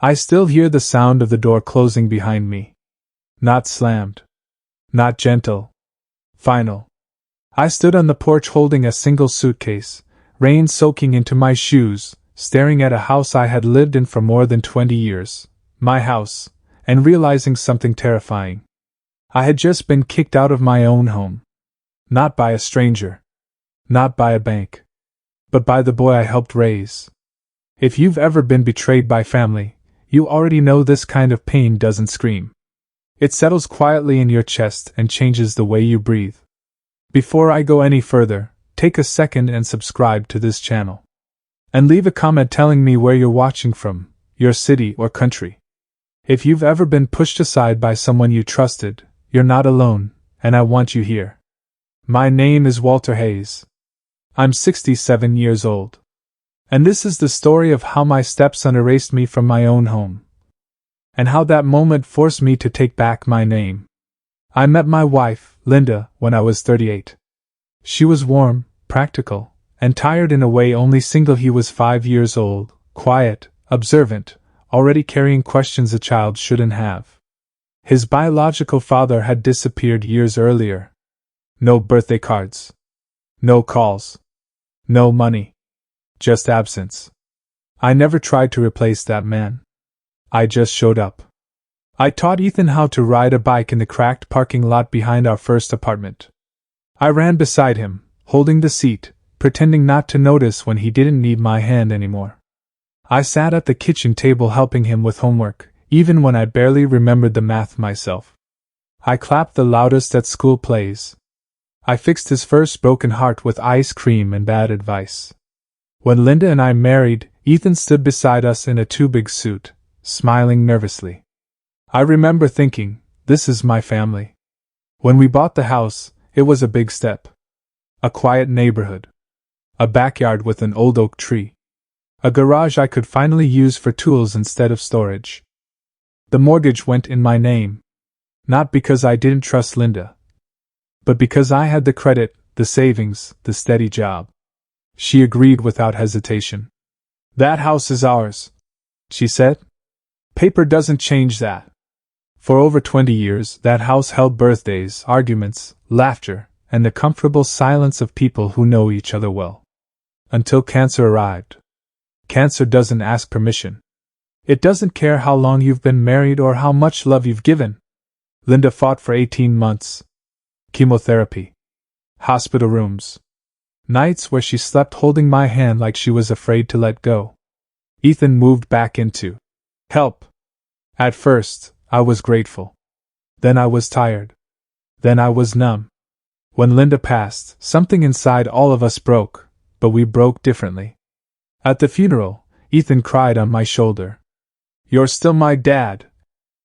I still hear the sound of the door closing behind me. Not slammed. Not gentle. Final. I stood on the porch holding a single suitcase, rain soaking into my shoes, staring at a house I had lived in for more than 20 years, my house, and realizing something terrifying. I had just been kicked out of my own home. Not by a stranger. Not by a bank. But by the boy I helped raise. If you've ever been betrayed by family, you already know this kind of pain doesn't scream. It settles quietly in your chest and changes the way you breathe. Before I go any further, take a second and subscribe to this channel. And leave a comment telling me where you're watching from, your city or country. If you've ever been pushed aside by someone you trusted, you're not alone, and I want you here. My name is Walter Hayes. I'm 67 years old. And this is the story of how my stepson erased me from my own home. And how that moment forced me to take back my name. I met my wife, Linda, when I was 38. She was warm, practical, and tired in a way only single he was 5 years old, quiet, observant, already carrying questions a child shouldn't have. His biological father had disappeared years earlier. No birthday cards. No calls. No money. Just absence. I never tried to replace that man. I just showed up. I taught Ethan how to ride a bike in the cracked parking lot behind our first apartment. I ran beside him, holding the seat, pretending not to notice when he didn't need my hand anymore. I sat at the kitchen table helping him with homework, even when I barely remembered the math myself. I clapped the loudest at school plays. I fixed his first broken heart with ice cream and bad advice. When Linda and I married, Ethan stood beside us in a too-big suit, smiling nervously. I remember thinking, this is my family. When we bought the house, it was a big step. A quiet neighborhood. A backyard with an old oak tree. A garage I could finally use for tools instead of storage. The mortgage went in my name. Not because I didn't trust Linda. But because I had the credit, the savings, the steady job. She agreed without hesitation. That house is ours, she said. Paper doesn't change that. For over 20 years, that house held birthdays, arguments, laughter, and the comfortable silence of people who know each other well. Until cancer arrived. Cancer doesn't ask permission. It doesn't care how long you've been married or how much love you've given. Linda fought for 18 months. Chemotherapy. Hospital rooms. Nights where she slept holding my hand like she was afraid to let go. Ethan moved back into help. At first, I was grateful. Then I was tired. Then I was numb. When Linda passed, something inside all of us broke, but we broke differently. At the funeral, Ethan cried on my shoulder. "You're still my dad,"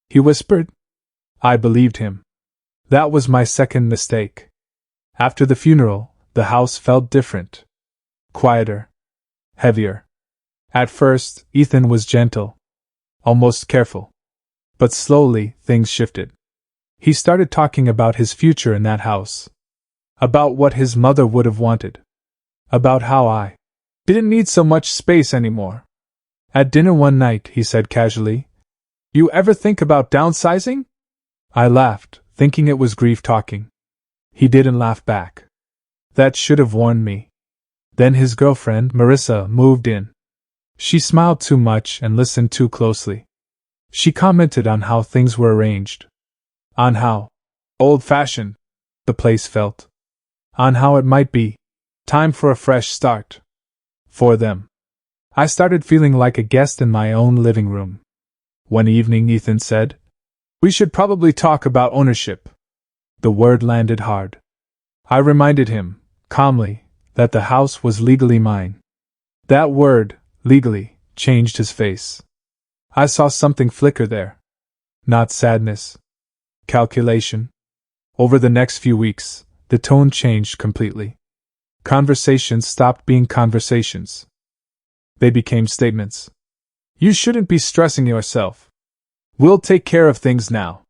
he whispered. I believed him. That was my second mistake. After the funeral, the house felt different. Quieter. Heavier. At first, Ethan was gentle. Almost careful. But slowly, things shifted. He started talking about his future in that house. About what his mother would have wanted. About how I didn't need so much space anymore. At dinner one night, he said casually, "You ever think about downsizing?" I laughed, thinking it was grief talking. He didn't laugh back. That should have warned me. Then his girlfriend, Marissa, moved in. She smiled too much and listened too closely. She commented on how things were arranged. On how old-fashioned the place felt. On how it might be time for a fresh start. For them. I started feeling like a guest in my own living room. One evening Ethan said, "We should probably talk about ownership." The word landed hard. I reminded him, calmly, that the house was legally mine. That word, legally, changed his face. I saw something flicker there. Not sadness. Calculation. Over the next few weeks, the tone changed completely. Conversations stopped being conversations. They became statements. "You shouldn't be stressing yourself. We'll take care of things now.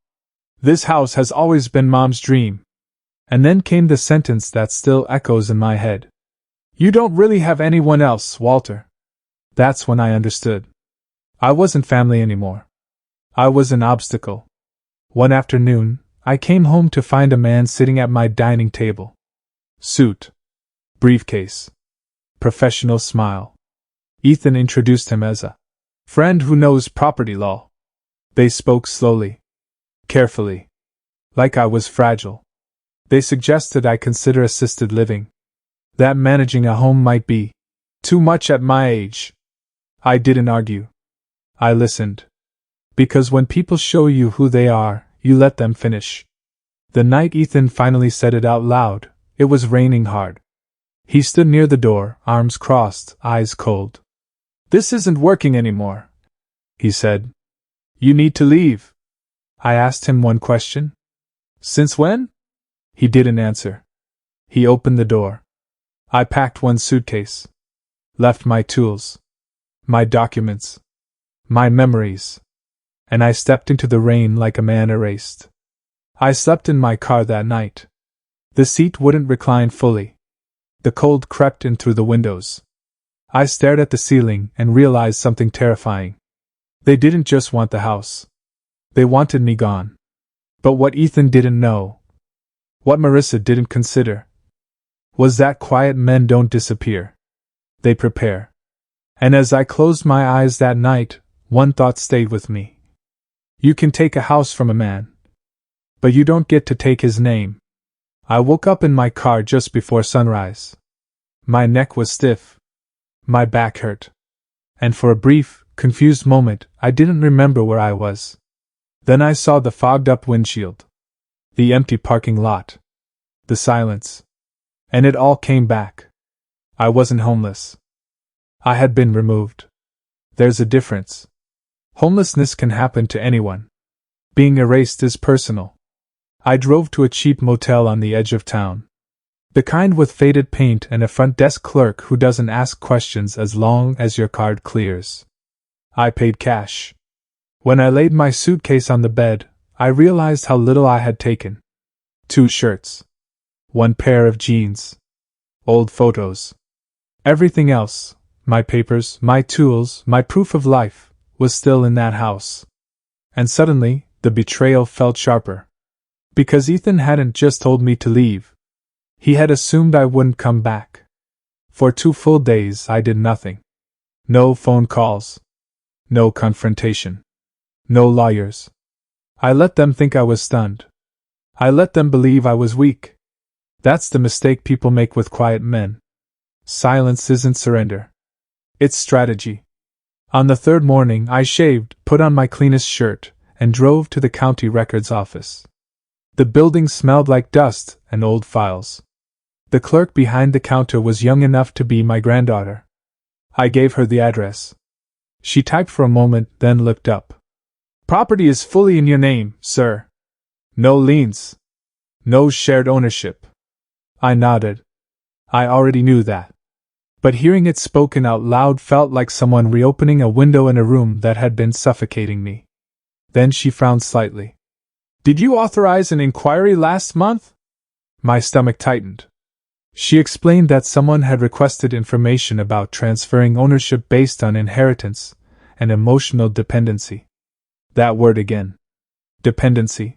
This house has always been Mom's dream." And then came the sentence that still echoes in my head. "You don't really have anyone else, Walter." That's when I understood. I wasn't family anymore. I was an obstacle. One afternoon, I came home to find a man sitting at my dining table. Suit. Briefcase. Professional smile. Ethan introduced him as a friend who knows property law. They spoke slowly. Carefully. Like I was fragile. They suggested I consider assisted living. That managing a home might be too much at my age. I didn't argue. I listened. Because when people show you who they are, you let them finish. The night Ethan finally said it out loud, it was raining hard. He stood near the door, arms crossed, eyes cold. "This isn't working anymore," he said. "You need to leave." I asked him one question. "Since when?" He didn't answer. He opened the door. I packed one suitcase. Left my tools. My documents. My memories. And I stepped into the rain like a man erased. I slept in my car that night. The seat wouldn't recline fully. The cold crept in through the windows. I stared at the ceiling and realized something terrifying. They didn't just want the house. They wanted me gone. But what Ethan didn't know, what Marissa didn't consider, was that quiet men don't disappear. They prepare. And as I closed my eyes that night, one thought stayed with me. You can take a house from a man, but you don't get to take his name. I woke up in my car just before sunrise. My neck was stiff. My back hurt. And for a brief, confused moment, I didn't remember where I was. Then I saw the fogged-up windshield. The empty parking lot. The silence. And it all came back. I wasn't homeless. I had been removed. There's a difference. Homelessness can happen to anyone. Being erased is personal. I drove to a cheap motel on the edge of town. The kind with faded paint and a front desk clerk who doesn't ask questions as long as your card clears. I paid cash. When I laid my suitcase on the bed, I realized how little I had taken. 2 shirts. 1 pair of jeans. Old photos. Everything else, my papers, my tools, my proof of life, was still in that house. And suddenly, the betrayal felt sharper. Because Ethan hadn't just told me to leave. He had assumed I wouldn't come back. For 2 full days I did nothing. No phone calls. No confrontation. No lawyers. I let them think I was stunned. I let them believe I was weak. That's the mistake people make with quiet men. Silence isn't surrender. It's strategy. On the 3rd morning I shaved, put on my cleanest shirt, and drove to the county records office. The building smelled like dust and old files. The clerk behind the counter was young enough to be my granddaughter. I gave her the address. She typed for a moment, then looked up. "Property is fully in your name, sir. No liens. No shared ownership." I nodded. I already knew that. But hearing it spoken out loud felt like someone reopening a window in a room that had been suffocating me. Then she frowned slightly. "Did you authorize an inquiry last month?" My stomach tightened. She explained that someone had requested information about transferring ownership based on inheritance and emotional dependency. That word again. Dependency.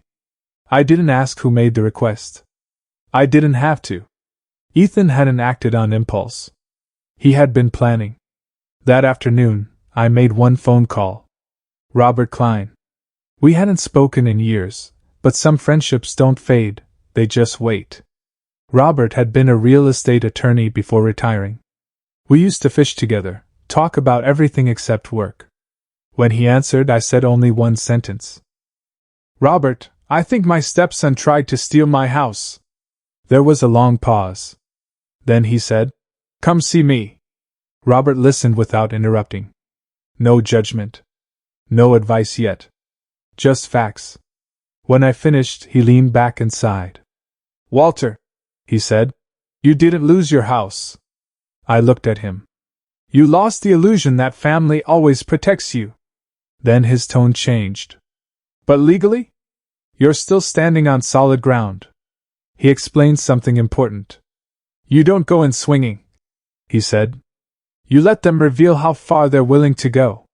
I didn't ask who made the request. I didn't have to. Ethan hadn't acted on impulse. He had been planning. That afternoon, I made one phone call. Robert Klein. We hadn't spoken in years, but some friendships don't fade, they just wait. Robert had been a real estate attorney before retiring. We used to fish together, talk about everything except work. When he answered, I said only one sentence. "Robert, I think my stepson tried to steal my house." There was a long pause. Then he said, "Come see me." Robert listened without interrupting. No judgment. No advice yet. Just facts. When I finished, he leaned back and sighed. "Walter," he said, "you didn't lose your house." I looked at him. "You lost the illusion that family always protects you." Then his tone changed. "But legally? You're still standing on solid ground." He explained something important. "You don't go in swinging," he said. "You let them reveal how far they're willing to go."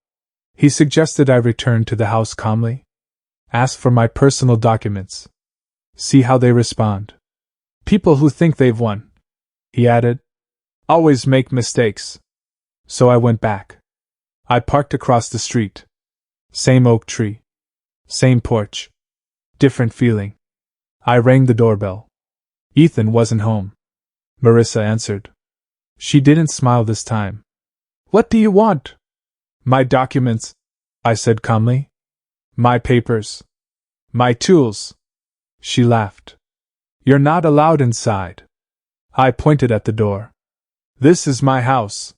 He suggested I return to the house calmly. Ask for my personal documents. See how they respond. People who think they've won, he added, always make mistakes. So I went back. I parked across the street. Same oak tree. Same porch. Different feeling. I rang the doorbell. Ethan wasn't home. Marissa answered. She didn't smile this time. What do you want? My documents, I said calmly. My papers. My tools. She laughed. You're not allowed inside. I pointed at the door. This is my house.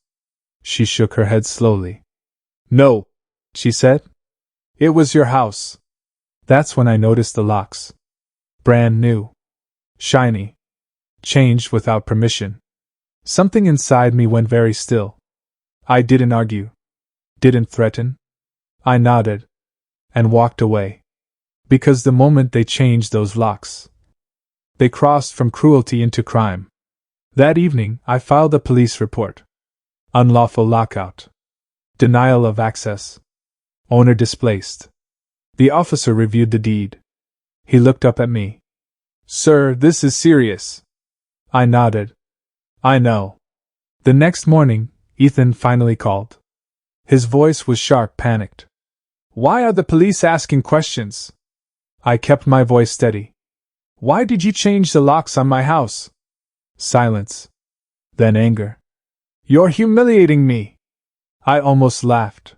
She shook her head slowly. No, she said. It was your house. That's when I noticed the locks. Brand new. Shiny. Changed without permission. Something inside me went very still. I didn't argue. Didn't threaten. I nodded. And walked away. Because the moment they changed those locks, they crossed from cruelty into crime. That evening, I filed a police report. Unlawful lockout. Denial of access. Owner displaced. The officer reviewed the deed. He looked up at me. Sir, this is serious. I nodded. I know. The next morning, Ethan finally called. His voice was sharp, panicked. Why are the police asking questions? I kept my voice steady. Why did you change the locks on my house? Silence. Then anger. You're humiliating me. I almost laughed.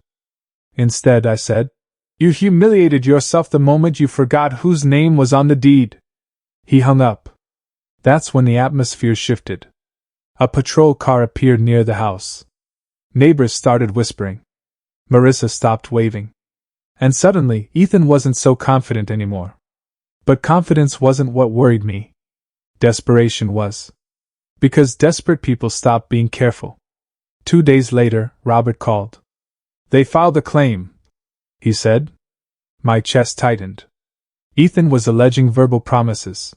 Instead, I said, you humiliated yourself the moment you forgot whose name was on the deed. He hung up. That's when the atmosphere shifted. A patrol car appeared near the house. Neighbors started whispering. Marissa stopped waving. And suddenly, Ethan wasn't so confident anymore. But confidence wasn't what worried me. Desperation was. Because desperate people stopped being careful. 2 days later, Robert called. They filed a claim, he said. My chest tightened. Ethan was alleging verbal promises.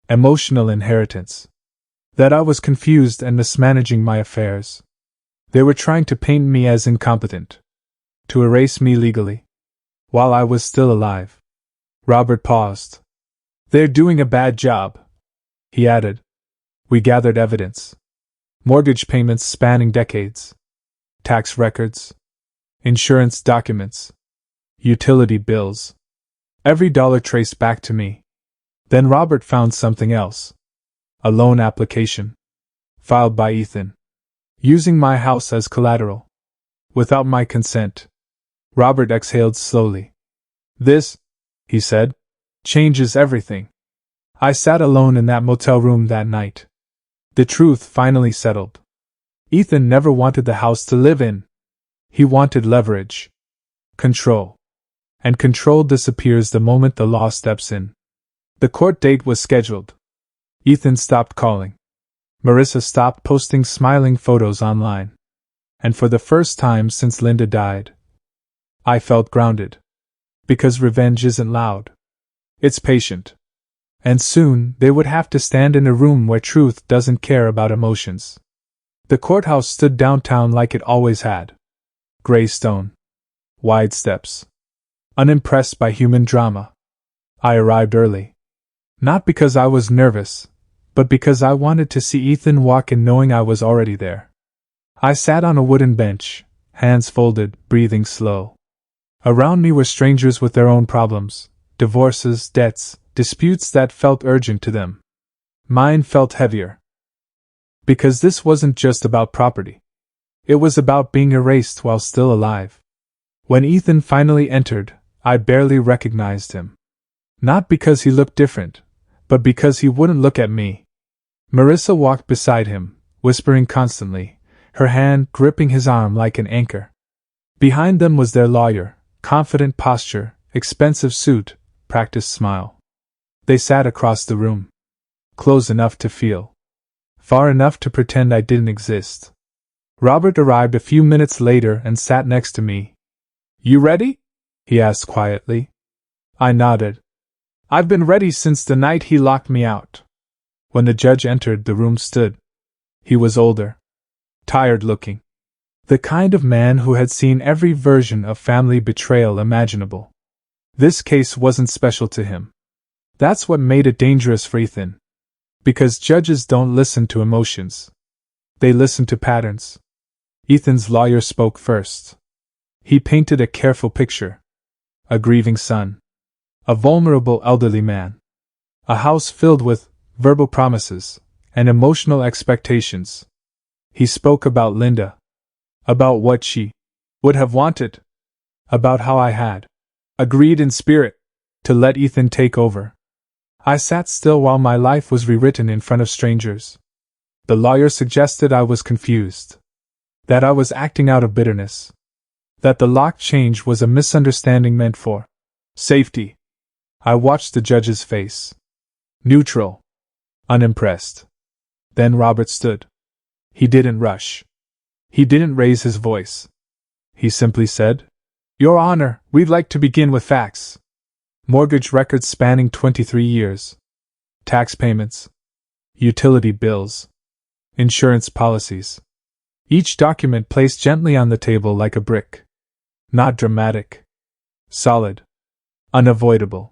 Emotional inheritance. That I was confused and mismanaging my affairs. They were trying to paint me as incompetent. To erase me legally. While I was still alive. Robert paused. They're doing a bad job, he added. We gathered evidence. Mortgage payments spanning decades. Tax records. Insurance documents. Utility bills. Every dollar traced back to me. Then Robert found something else. A loan application. Filed by Ethan. Using my house as collateral. Without my consent. Robert exhaled slowly. This, he said, changes everything. I sat alone in that motel room that night. The truth finally settled. Ethan never wanted the house to live in. He wanted leverage. Control. And control disappears the moment the law steps in. The court date was scheduled. Ethan stopped calling. Marissa stopped posting smiling photos online. And for the first time since Linda died, I felt grounded. Because revenge isn't loud. It's patient. And soon, they would have to stand in a room where truth doesn't care about emotions. The courthouse stood downtown like it always had. Gray stone. Wide steps. Unimpressed by human drama. I arrived early. Not because I was nervous, but because I wanted to see Ethan walk in knowing I was already there. I sat on a wooden bench, hands folded, breathing slow. Around me were strangers with their own problems, divorces, debts, disputes that felt urgent to them. Mine felt heavier. Because this wasn't just about property. It was about being erased while still alive. When Ethan finally entered, I barely recognized him. Not because he looked different, but because he wouldn't look at me. Marissa walked beside him, whispering constantly, her hand gripping his arm like an anchor. Behind them was their lawyer, confident posture, expensive suit, practiced smile. They sat across the room. Close enough to feel. Far enough to pretend I didn't exist. Robert arrived a few minutes later and sat next to me. You ready? He asked quietly. I nodded. I've been ready since the night he locked me out. When the judge entered, the room stood. He was older. Tired looking. The kind of man who had seen every version of family betrayal imaginable. This case wasn't special to him. That's what made it dangerous for Ethan. Because judges don't listen to emotions. They listen to patterns. Ethan's lawyer spoke first. He painted a careful picture. A grieving son. A vulnerable elderly man. A house filled with verbal promises and emotional expectations. He spoke about Linda. About what she would have wanted. About how I had agreed in spirit to let Ethan take over. I sat still while my life was rewritten in front of strangers. The lawyer suggested I was confused. That I was acting out of bitterness. That the lock change was a misunderstanding meant for safety. I watched the judge's face. Neutral. Unimpressed. Then Robert stood. He didn't rush. He didn't raise his voice. He simply said, "Your Honor, we'd like to begin with facts. Mortgage records spanning 23 years. Tax payments. Utility bills. Insurance policies. Each document placed gently on the table like a brick. Not dramatic. Solid. Unavoidable."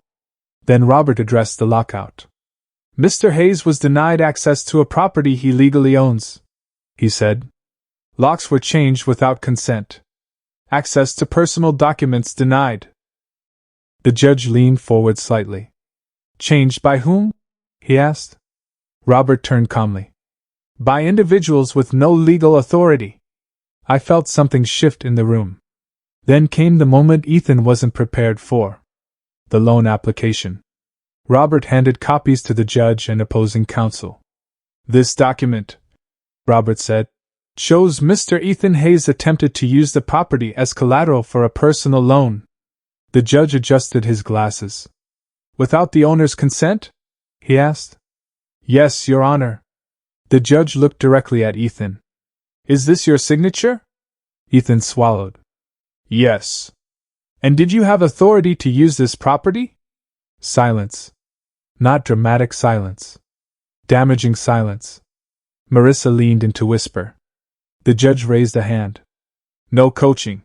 Then Robert addressed the lockout. "Mr. Hayes was denied access to a property he legally owns," he said. "Locks were changed without consent. Access to personal documents denied." The judge leaned forward slightly. "Changed by whom?" he asked. Robert turned calmly. "By individuals with no legal authority." I felt something shift in the room. Then came the moment Ethan wasn't prepared for. The loan application. Robert handed copies to the judge and opposing counsel. "This document," Robert said, "shows Mr. Ethan Hayes attempted to use the property as collateral for a personal loan." The judge adjusted his glasses. "Without the owner's consent?" he asked. "Yes, Your Honor." The judge looked directly at Ethan. "Is this your signature?" Ethan swallowed. "Yes." "And did you have authority to use this property?" Silence. Not dramatic silence. Damaging silence. Marissa leaned in to whisper. The judge raised a hand. "No coaching."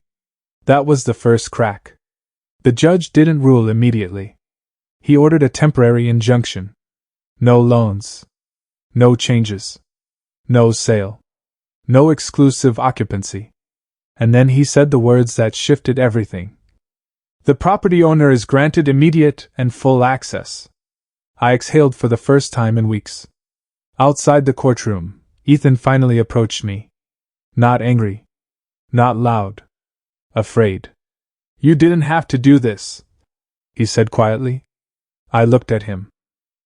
That was the first crack. The judge didn't rule immediately. He ordered a temporary injunction. No loans. No changes. No sale. No exclusive occupancy. And then he said the words that shifted everything. "The property owner is granted immediate and full access." I exhaled for the first time in weeks. Outside the courtroom, Ethan finally approached me. Not angry. Not loud. Afraid. "You didn't have to do this," he said quietly. I looked at him.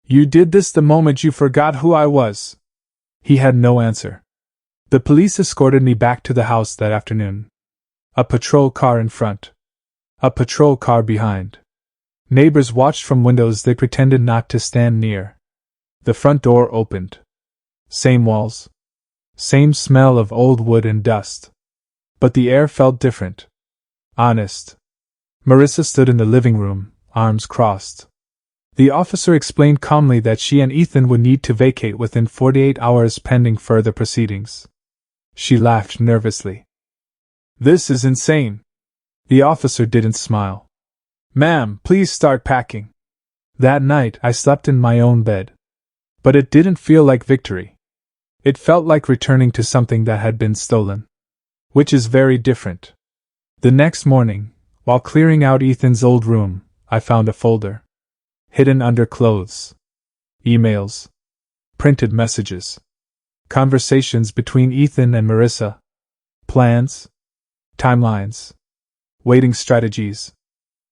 "You did this the moment you forgot who I was." He had no answer. The police escorted me back to the house that afternoon. A patrol car in front. A patrol car behind. Neighbors watched from windows they pretended not to stand near. The front door opened. Same walls. Same smell of old wood and dust. But the air felt different. Honest. Marissa stood in the living room, arms crossed. The officer explained calmly that she and Ethan would need to vacate within 48 hours pending further proceedings. She laughed nervously. "This is insane." The officer didn't smile. "Ma'am, please start packing." That night I slept in my own bed. But it didn't feel like victory. It felt like returning to something that had been stolen. Which is very different. The next morning, while clearing out Ethan's old room, I found a folder. Hidden under clothes. Emails. Printed messages. Conversations between Ethan and Marissa. Plans. Timelines. Waiting strategies.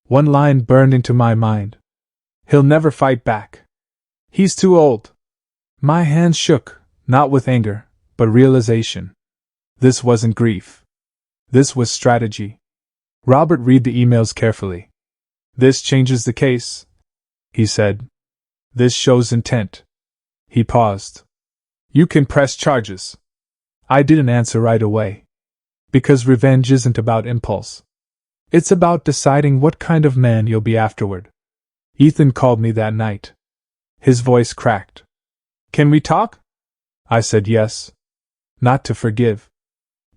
One line burned into my mind. "He'll never fight back. He's too old." My hands shook, not with anger, but realization. This wasn't grief. This was strategy. Robert read the emails carefully. "This changes the case," he said. "This shows intent." He paused. "You can press charges." I didn't answer right away. Because revenge isn't about impulse. It's about deciding what kind of man you'll be afterward. Ethan called me that night. His voice cracked. "Can we talk?" I said yes. Not to forgive.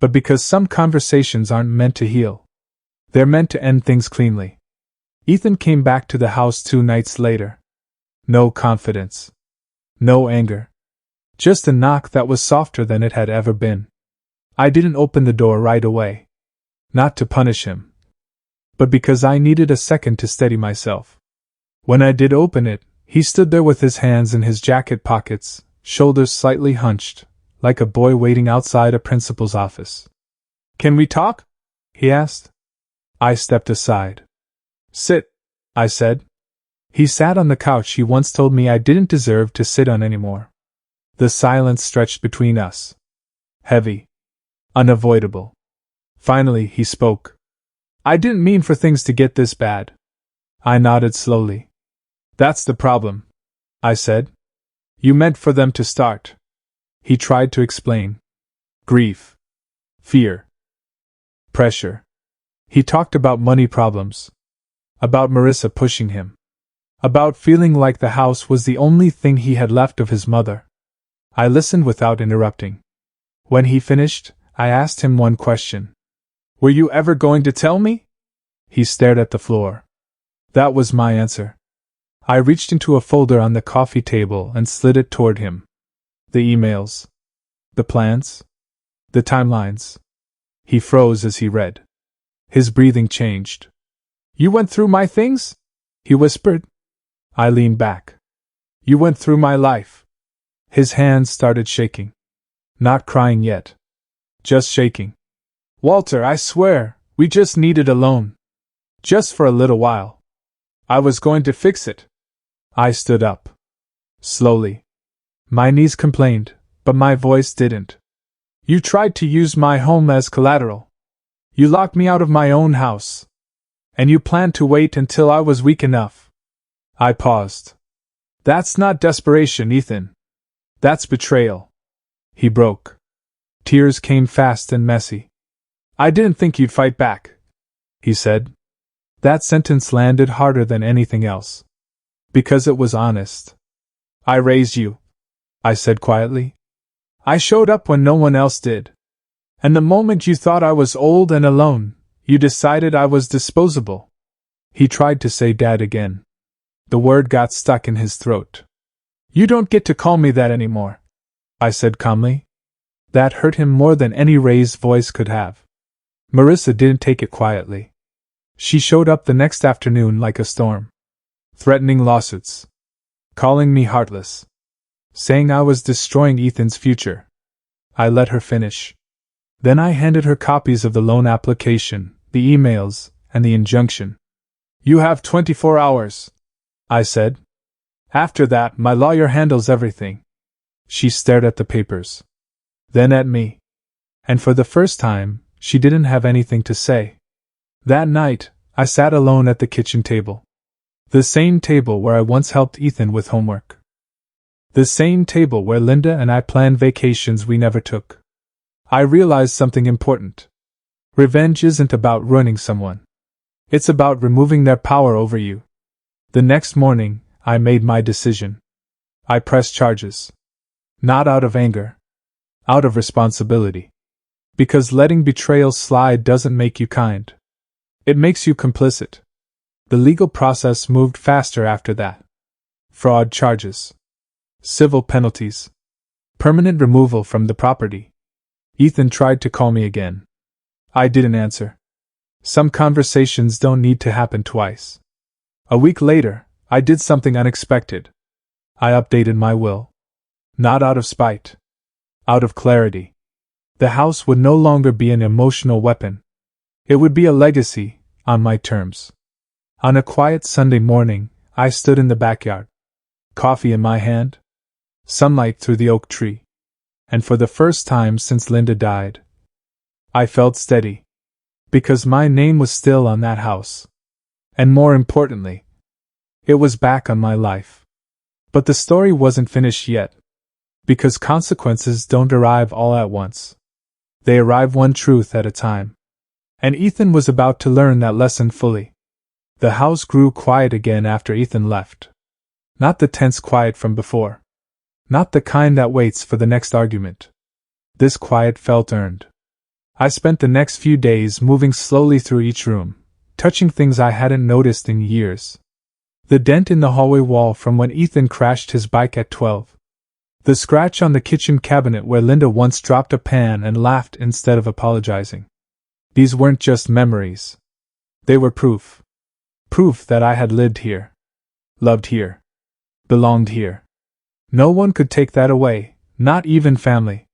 but because some conversations aren't meant to heal. They're meant to end things cleanly. Ethan came back to the house 2 nights later. No confidence. No anger. Just a knock that was softer than it had ever been. I didn't open the door right away. Not to punish him, but because I needed a second to steady myself. When I did open it, he stood there with his hands in his jacket pockets, shoulders slightly hunched, like a boy waiting outside a principal's office. "Can we talk?" he asked. I stepped aside. "Sit," I said. He sat on the couch he once told me I didn't deserve to sit on anymore. The silence stretched between us. Heavy. Unavoidable. Finally, he spoke. "I didn't mean for things to get this bad." I nodded slowly. "That's the problem," I said. "You meant for them to start." He tried to explain. Grief. Fear. Pressure. He talked about money problems. About Marissa pushing him. About feeling like the house was the only thing he had left of his mother. I listened without interrupting. When he finished, I asked him one question. "Were you ever going to tell me?" He stared at the floor. That was my answer. I reached into a folder on the coffee table and slid it toward him. The emails. The plans. The timelines. He froze as he read. His breathing changed. "You went through my things?" he whispered. I leaned back. "You went through my life." His hands started shaking. Not crying yet. Just shaking. "Walter, I swear, we just needed a loan. Just for a little while. I was going to fix it." I stood up. Slowly. My knees complained, but my voice didn't. "You tried to use my home as collateral. You locked me out of my own house. And you planned to wait until I was weak enough." I paused. "That's not desperation, Ethan. That's betrayal." He broke. Tears came fast and messy. "I didn't think you'd fight back," he said. That sentence landed harder than anything else. Because it was honest. "I raised you," I said quietly. "I showed up when no one else did. And the moment you thought I was old and alone, you decided I was disposable." He tried to say Dad again. The word got stuck in his throat. "You don't get to call me that anymore," I said calmly. That hurt him more than any raised voice could have. Marissa didn't take it quietly. She showed up the next afternoon like a storm. Threatening lawsuits. Calling me heartless. Saying I was destroying Ethan's future. I let her finish. Then I handed her copies of the loan application, the emails, and the injunction. "You have 24 hours, I said. "After that, my lawyer handles everything." She stared at the papers. Then at me. And for the first time, she didn't have anything to say. That night, I sat alone at the kitchen table. The same table where I once helped Ethan with homework. The same table where Linda and I planned vacations we never took. I realized something important. Revenge isn't about ruining someone. It's about removing their power over you. The next morning, I made my decision. I pressed charges. Not out of anger. Out of responsibility. Because letting betrayal slide doesn't make you kind. It makes you complicit. The legal process moved faster after that. Fraud charges. Civil penalties. Permanent removal from the property. Ethan tried to call me again. I didn't answer. Some conversations don't need to happen twice. A week later, I did something unexpected. I updated my will. Not out of spite. Out of clarity. The house would no longer be an emotional weapon. It would be a legacy, on my terms. On a quiet Sunday morning, I stood in the backyard. Coffee in my hand. Sunlight through the oak tree. And for the first time since Linda died, I felt steady. Because my name was still on that house. And more importantly, it was back on my life. But the story wasn't finished yet. Because consequences don't arrive all at once. They arrive one truth at a time. And Ethan was about to learn that lesson fully. The house grew quiet again after Ethan left. Not the tense quiet from before. Not the kind that waits for the next argument. This quiet felt earned. I spent the next few days moving slowly through each room, touching things I hadn't noticed in years. The dent in the hallway wall from when Ethan crashed his bike at 12. The scratch on the kitchen cabinet where Linda once dropped a pan and laughed instead of apologizing. These weren't just memories. They were proof. Proof that I had lived here. Loved here. Belonged here. No one could take that away, not even family.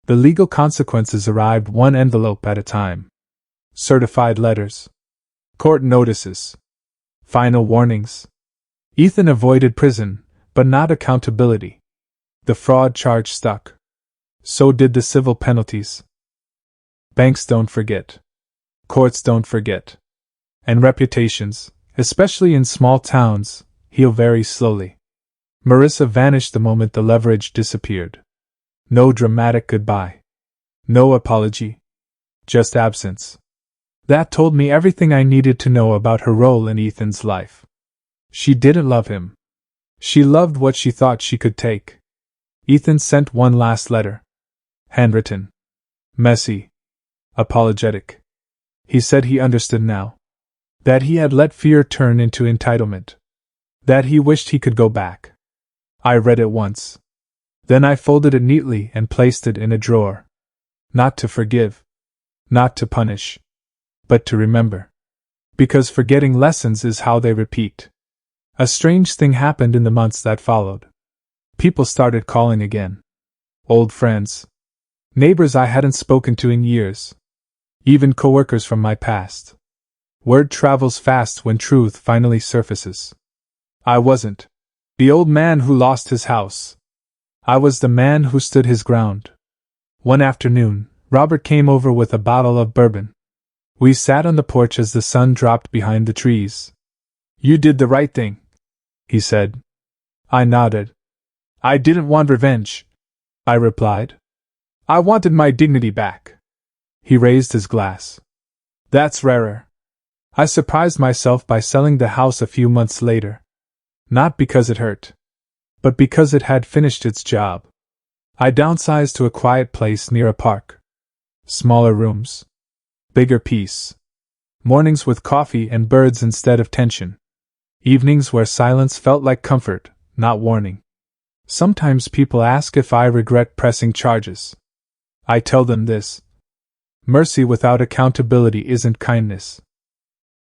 The legal consequences arrived one envelope at a time. Certified letters. Court notices. Final warnings. Ethan avoided prison, but not accountability. The fraud charge stuck. So did the civil penalties. Banks don't forget. Courts don't forget. And reputations, especially in small towns, heal very slowly. Marissa vanished the moment the leverage disappeared. No dramatic goodbye. No apology. Just absence. That told me everything I needed to know about her role in Ethan's life. She didn't love him. She loved what she thought she could take. Ethan sent one last letter. Handwritten. Messy. Apologetic. He said he understood now. That he had let fear turn into entitlement. That he wished he could go back. I read it once. Then I folded it neatly and placed it in a drawer. Not to forgive. Not to punish. But to remember. Because forgetting lessons is how they repeat. A strange thing happened in the months that followed. People started calling again. Old friends. Neighbors I hadn't spoken to in years. Even coworkers from my past. Word travels fast when truth finally surfaces. I wasn't the old man who lost his house. I was the man who stood his ground. One afternoon, Robert came over with a bottle of bourbon. We sat on the porch as the sun dropped behind the trees. You did the right thing, he said. I nodded. I didn't want revenge, I replied. I wanted my dignity back. He raised his glass. That's rarer. I surprised myself by selling the house a few months later. Not because it hurt, but because it had finished its job. I downsized to a quiet place near a park. Smaller rooms. Bigger peace. Mornings with coffee and birds instead of tension. Evenings where silence felt like comfort, not warning. Sometimes people ask if I regret pressing charges. I tell them this. Mercy without accountability isn't kindness.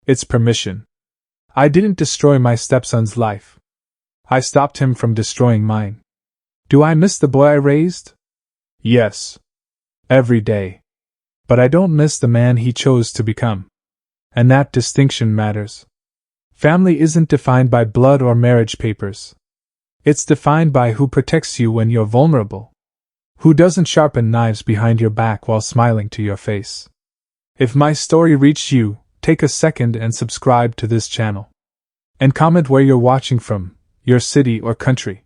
It's permission. I didn't destroy my stepson's life. I stopped him from destroying mine. Do I miss the boy I raised? Yes. Every day. But I don't miss the man he chose to become. And that distinction matters. Family isn't defined by blood or marriage papers. It's defined by who protects you when you're vulnerable. Who doesn't sharpen knives behind your back while smiling to your face. If my story reached you, take a second and subscribe to this channel. And comment where you're watching from, your city or country.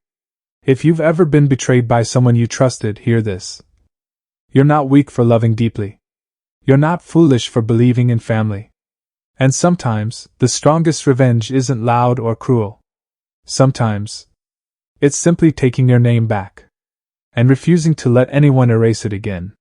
If you've ever been betrayed by someone you trusted, hear this. You're not weak for loving deeply. You're not foolish for believing in family. And sometimes, the strongest revenge isn't loud or cruel. Sometimes, it's simply taking your name back. And refusing to let anyone erase it again.